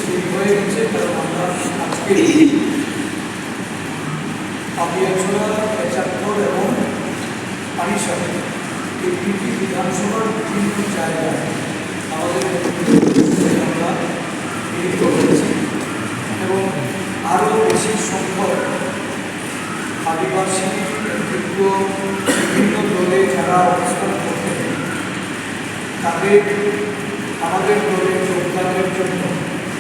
শুরু হয়ে গেছে, কারণ আমরা আজকে পাপিয়াছড়া, পেচারপুর এবং পানিসাগর এই তিনটি বিধানসভার বিভিন্ন জায়গায় আমাদের আমরা মিলিত হয়েছি এবং আরও বেশি সংখ্যক আদিবাসী নেতৃত্ব বিভিন্ন দলে যারা অবস্থান করতেন তাদের আমাদের দলে যোগদানের জন্য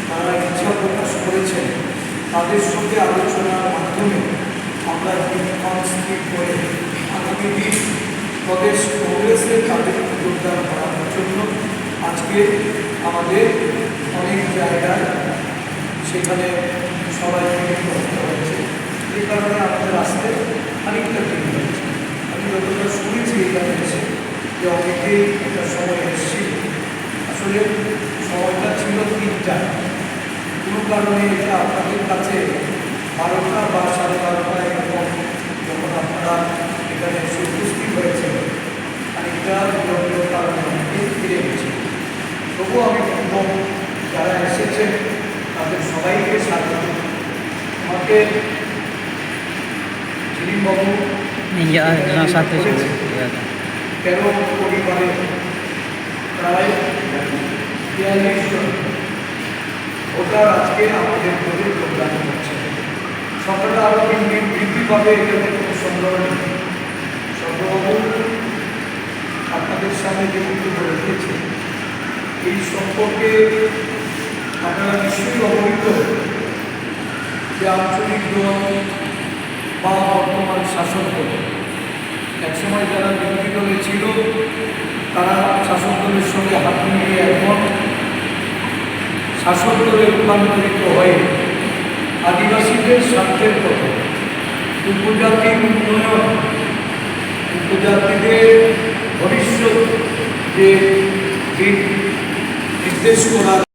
তারা ইচ্ছা প্রকাশ করেছেন। তাদের সঙ্গে আলোচনার মাধ্যমে আমরা দিনক্ষণ স্থির করে আগামী দিন প্রদেশ কংগ্রেসে তাদের যোগদান করানোর জন্য আজকে আমাদের অনেক জায়গায় সেখানে সবাই মিলিত হতে হয়েছে। এই কারণে আমাদের আসতে খানিকটা দেরি হয়েছে। আমি যতটা শুনেছি এখানে এসে যে অনেকেই একটা সময় এসেছিল, আসলে সময়টা ছিল 3টা, কোনো কারণে এটা আপনাদের কাছে 12টা বা 12:30 এরকম যখন আপনারা এখানে এসে উপস্থিত হয়েছে খানিকটা বিলম্বের কারণে অনেকে ফিরে গেছে। তবুও আমি বলব যারা এসেছেন তাদের সবাইকে স্বাগত। আমাকে ঝিলিমবাবু 13 পরিবারে প্রায় 42 জন ভোটার আজকে আমাদের দলে যোগদান করছে। সংখ্যাটা আরও বৃদ্ধি পাবে, এটাতে কোনো সন্দেহ নেই। সর্ববাবু আপনাদের সামনে যে বক্তব্য রেখেছে এই সম্পর্কে আপনারা নিশ্চয়ই অবহিত যে আঞ্চলিক দল বা বর্তমান শাসক দল একসময় যারা বিরোধী দলে ছিল তারা শাসক দলের সঙ্গে হাত মিলিয়ে এখন শাসক দলে রূপান্তরিত হয়ে আদিবাসীদের স্বার্থের কথা, উপজাতির উন্নয়ন, উপজাতিদের ভবিষ্যৎ যে নির্দেশ করা